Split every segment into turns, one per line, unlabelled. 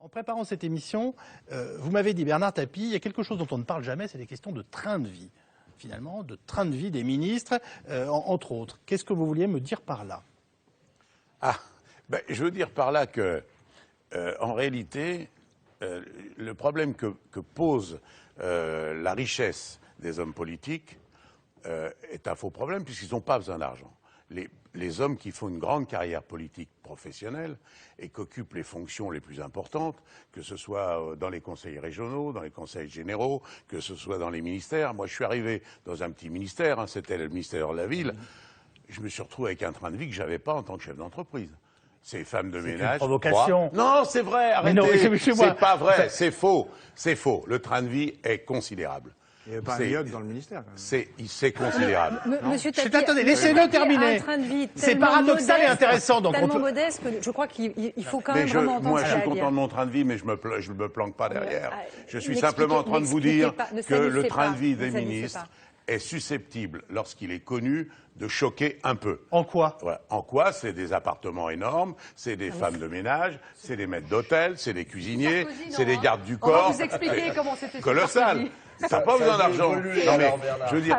En préparant cette émission, vous m'avez dit, Bernard Tapie, il y a quelque chose dont on ne parle jamais, c'est des questions de train de vie, finalement, de train de vie des ministres, entre autres. Qu'est-ce que vous vouliez me dire par là?
Je veux dire par là que, en réalité, le problème que pose la richesse des hommes politiques est un faux problème, puisqu'ils n'ont pas besoin d'argent. Les hommes qui font une grande carrière politique professionnelle et qui occupent les fonctions les plus importantes, que ce soit dans les conseils régionaux, dans les conseils généraux, que ce soit dans les ministères. Moi, je suis arrivé dans un petit ministère, hein, c'était le ministère de la Ville. Je me suis retrouvé avec un train de vie que je n'avais pas en tant que chef d'entreprise. Ces femmes de ménage.
Une provocation.
Non, c'est vrai, arrêtez. C'est pas vrai, c'est faux. C'est faux. Le train de vie est considérable.
Il n'y avait pas un yacht dans le ministère, quand même.
C'est considérable.
Monsieur Tapie,
Attendez, laissez-le terminer. C'est paradoxal et intéressant. Donc
tellement modeste que je crois qu'il faut quand même vraiment entendre
moi,
ce
je suis
qu'il a à dire.
content de mon train de vie, mais je me planque pas derrière. Je suis simplement en train de vous dire que le train de vie des ministres est susceptible, lorsqu'il est connu, de choquer un peu.
En quoi?
Voilà. En quoi? C'est des appartements énormes, c'est des femmes de ménage, c'est des maîtres d'hôtel, c'est des cuisiniers, c'est des gardes du corps.
On va vous expliquer comment c'était
colossal. T'as pas besoin d'argent. Non mais, je veux dire,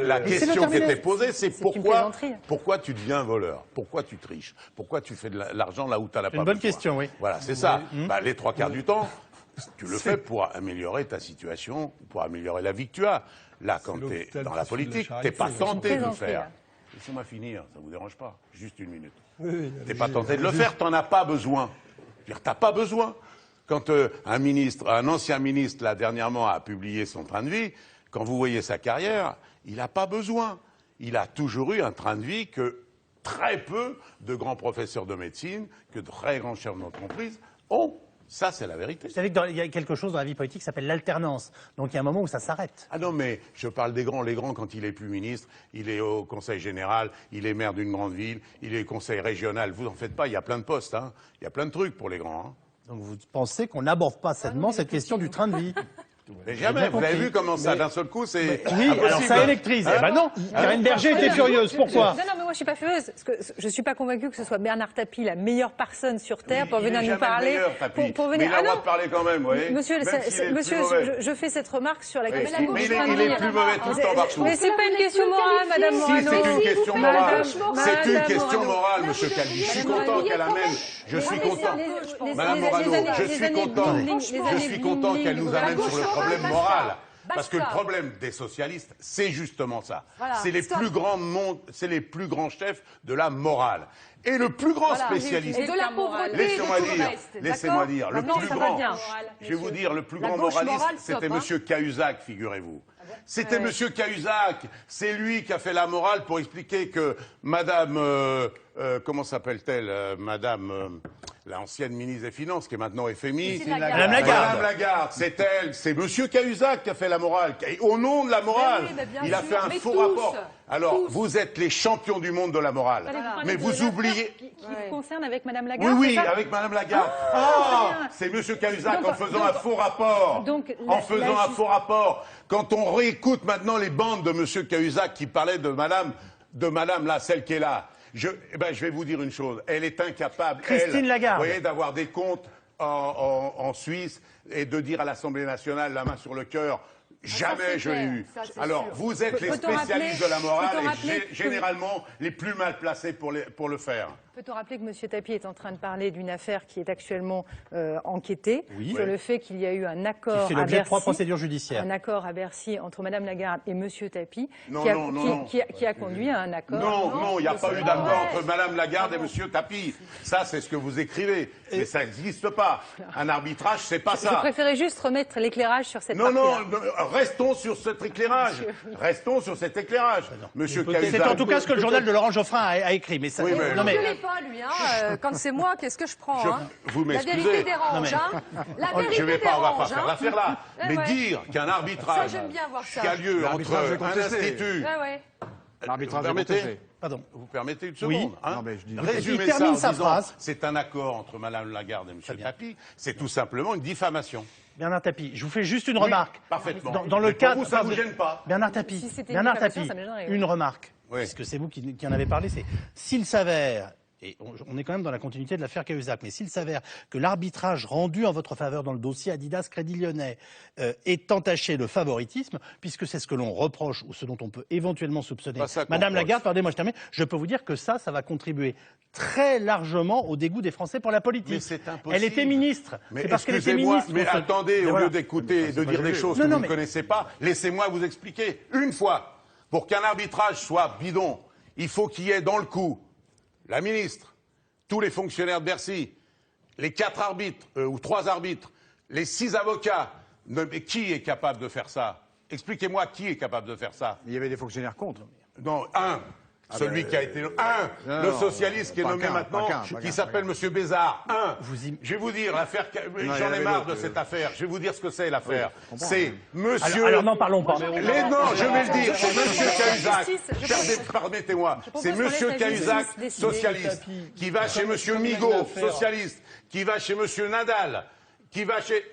la question qui était posée, c'est pourquoi tu deviens voleur? Pourquoi tu triches? Pourquoi tu fais de l'argent là où t'as la pas besoin?
Une bonne question, oui.
Voilà, c'est ça. Les trois quarts du temps, tu le fais pour améliorer ta situation, pour améliorer la vie que tu as. Là, quand tu es dans la politique, tu n'es pas tenté de le faire. Laissez-moi finir, ça ne vous dérange pas? Juste une minute. Tu n'es pas tenté de le faire, tu n'en as pas besoin. Tu n'as pas besoin. Quand un ancien ministre, là, dernièrement, a publié son train de vie, quand vous voyez sa carrière, il n'a pas besoin. Il a toujours eu un train de vie que très peu de grands professeurs de médecine, que de très grands chefs d'entreprise ont. Ça, c'est la vérité.
Vous savez qu'il y a quelque chose dans la vie politique qui s'appelle l'alternance. Donc il y a un moment où ça s'arrête.
Ah non, mais je parle des grands. Les grands, quand il est plus ministre, il est au conseil général, il est maire d'une grande ville, il est au conseil régional. Vous en faites pas, il y a plein de postes. Hein. Il y a plein de trucs pour les grands. Hein.
Donc vous pensez qu'on n'aborde pas sainement cette question du train de vie?
Mais jamais, vous avez vu comment ça, d'un seul coup, c'est...
Oui, alors ça électrise. Eh ben non, Karine Berger était furieuse. Pourquoi?
Non, mais moi je suis pas furieuse. Parce que je suis pas convaincue que ce soit Bernard Tapie, la meilleure personne sur Terre, pour venir nous parler.
Pour venir... Mais il a le droit de parler quand même, vous voyez.
Monsieur, je fais cette remarque sur la question.
Mais il est plus mauvais tout le temps partout.
Mais c'est pas une question morale, madame Morano.
Si, c'est une question morale. C'est une question morale, monsieur Calvi. Je suis content qu'elle amène... Je suis content. Madame Morano, je suis content qu'elle nous amène sur le problème moral. Parce que le problème des socialistes, c'est justement ça. C'est les plus grands chefs de la morale. Et le plus grand spécialiste...
Et de la pauvreté.
Laissez-moi dire. Le plus grand... Je vais vous dire, le plus grand moraliste, c'était monsieur Cahuzac, figurez-vous. C'était monsieur Cahuzac. C'est lui qui a fait la morale pour expliquer que madame... comment s'appelle-t-elle? Madame... l'ancienne ministre des Finances, qui est maintenant FMI.
Madame Lagarde.
Madame Lagarde, c'est elle, c'est monsieur Cahuzac qui a fait la morale. Et au nom de la morale, il a fait un faux rapport. Alors, vous êtes les champions du monde de la morale. Mais vous oubliez...
Qui vous concerne avec Madame Lagarde?
Oui, avec Madame Lagarde. C'est monsieur Cahuzac en faisant un faux rapport. En faisant un faux rapport. Quand on réécoute maintenant les bandes de monsieur Cahuzac qui parlaient de madame là, celle qui est là. Je vais vous dire une chose, elle est incapable,
Christine Lagarde,
vous voyez, d'avoir des comptes en Suisse et de dire à l'Assemblée nationale, la main sur le cœur, jamais je l'ai eu. Alors, vous êtes les spécialistes de la morale et généralement les plus mal placés pour le faire.
Peut-on rappeler que M. Tapie est en train de parler d'une affaire qui est actuellement enquêtée sur le fait qu'il y a eu un accord
à Bercy, 3 procédures judiciaires.
Un accord à Bercy entre Mme Lagarde et M. Tapie qui a conduit à un accord.
Non, il n'y a pas eu d'accord entre Mme Lagarde et M. Tapie. Ça, c'est ce que vous écrivez. Mais ça n'existe pas. Un arbitrage, c'est pas ça.
Je préférais juste remettre l'éclairage sur cette partie-là.
Non, restons sur cet éclairage. Restons sur cet éclairage. Monsieur Cahuzac.
C'est en tout cas ce que le journal de Laurent Geoffrin a écrit. Mais ça,
pas lui, hein. Quand c'est moi, qu'est-ce que je prends, hein.
Vous m'excusez.
La vérité dérange, hein. La vérité dérange,
on va pas faire l'affaire là. Mais dire qu'un arbitrage qui a lieu entre un institut...
L'arbitrage
est contesté.
Pardon.
Vous permettez une seconde, hein.
Résumer ça en disant,
c'est un accord entre Mme Lagarde et M. Tapie, c'est tout simplement une diffamation.
Bernard Tapie, je vous fais juste une remarque.
Parfaitement.
Dans le cas,
pour vous, ça ne vous gêne pas.
Bernard Tapie, une remarque, puisque c'est vous qui en avez parlé, c'est s'il s'avère et on est quand même dans la continuité de l'affaire Cahuzac, mais s'il s'avère que l'arbitrage rendu en votre faveur dans le dossier Adidas Crédit Lyonnais est entaché de favoritisme, puisque c'est ce que l'on reproche ou ce dont on peut éventuellement soupçonner Madame Lagarde, pardonnez-moi, je termine, je peux vous dire que ça va contribuer très largement au dégoût des Français pour la politique.
Mais c'est impossible.
Elle était ministre.
Mais
c'est parce qu'elle était ministre.
Mais attendez, au lieu d'écouter et de dire des choses que vous ne connaissez pas, laissez-moi vous expliquer. Une fois, pour qu'un arbitrage soit bidon, il faut qu'il y ait dans le coup la ministre, tous les fonctionnaires de Bercy, les 4 arbitres, ou 3 arbitres, les 6 avocats. Mais qui est capable de faire ça? Expliquez-moi qui est capable de faire ça.
Il y avait des fonctionnaires contre.
Non, celui qui a été... le socialiste qui est nommé maintenant, qui s'appelle M. Bézard. Je vais vous dire, l'affaire... J'en ai marre de cette affaire. Je vais vous dire ce que c'est, l'affaire. C'est monsieur...
Alors n'en parlons pas.
Non, je vais le dire. C'est monsieur Cahuzac. Permettez-moi. C'est monsieur Cahuzac, socialiste, qui va chez monsieur Migaud, socialiste, qui va chez monsieur Nadal, qui va chez...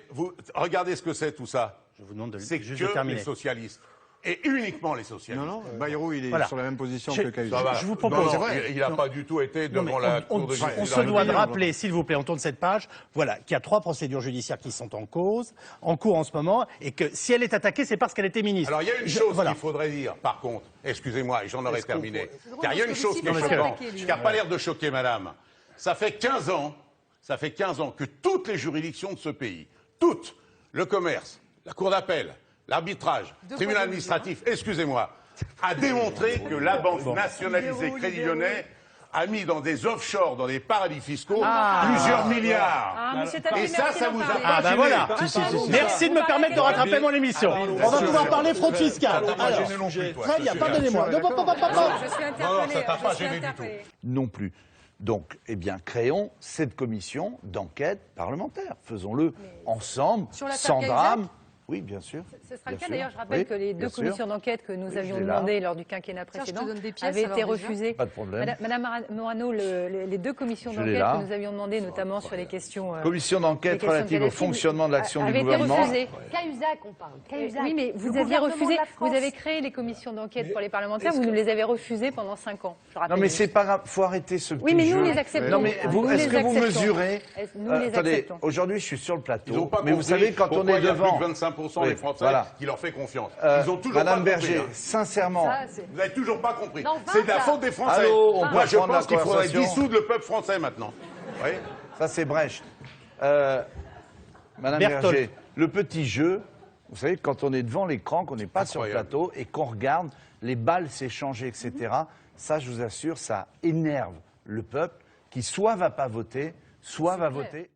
Regardez ce que c'est, tout ça.
Je vous demande
c'est
juste
que
de terminer.
Les socialistes. Et uniquement les socialistes.
Non, Bayrou, il est sur la même position que Cahuzac.
Je vous propose.
Non, il n'a pas du tout été devant la Cour de justice.
On se doit de rappeler, s'il vous plaît, on tourne cette page, voilà, qu'il y a 3 procédures judiciaires qui sont en cours en ce moment, et que si elle est attaquée, c'est parce qu'elle était ministre.
Alors il y a une chose qu'il faudrait dire, par contre, excusez-moi, et j'en aurais terminé, car il y a une chose qui est choquante, qui n'a pas l'air de choquer madame. Ça fait 15 ans que toutes les juridictions de ce pays, toutes, le commerce, la cour d'appel, l'arbitrage, le tribunal administratif, excusez-moi, a démontré que la banque nationalisée Crédit Lyonnais a mis dans des offshores, dans des paradis fiscaux, plusieurs milliards. Et ça vous a pas gêné.
Voilà. Merci de me permettre de rattraper mon émission. On va pouvoir parler fraude fiscale. Alors, très bien, pardonnez-moi.
Je suis interpellée.
Non, ça t'a pas gêné du tout.
Non plus. Donc, eh bien, créons cette commission d'enquête parlementaire. Faisons-le ensemble, sans drame. Oui, bien sûr.
Ce sera le cas. D'ailleurs, je rappelle que les 2 commissions d'enquête que nous avions demandées lors du quinquennat précédent avaient été refusées.
Pas de problème.
Madame Morano, les 2 commissions d'enquête que nous avions demandées, notamment sur les questions...
Commission d'enquête relative au fonctionnement de l'action du gouvernement.
Avaient été refusées.
Cahuzac, on parle. Cahuzac.
Oui, mais vous aviez refusé. Vous avez créé les commissions d'enquête pour les parlementaires. Vous nous les avez refusées pendant 5 ans.
Non, mais c'est pas grave. Faut arrêter ce petit jeu.
Oui, mais nous les acceptons.
Non, mais est-ce que vous mesurez...
Nous les acceptons.
Aujourd'hui, je suis sur le plateau.
Ils ont pas
mais vous savez, quand on est devant...
Il y a plus de 25% des Français qui leur fait confiance. Ils ont toujours
Madame
pas
Berger,
compris.
sincèrement...
Vous n'avez toujours pas compris.
Non,
C'est de la faute des Français.
Allô,
Moi, je pense qu'il faudrait dissoudre le peuple français maintenant. Oui.
Ça, c'est Brecht. Madame Berger, le petit jeu, vous savez, quand on est devant l'écran, qu'on n'est pas sur le plateau et qu'on regarde les balles s'échanger, etc., ça, je vous assure, ça énerve le peuple qui soit va pas voter, soit va voter.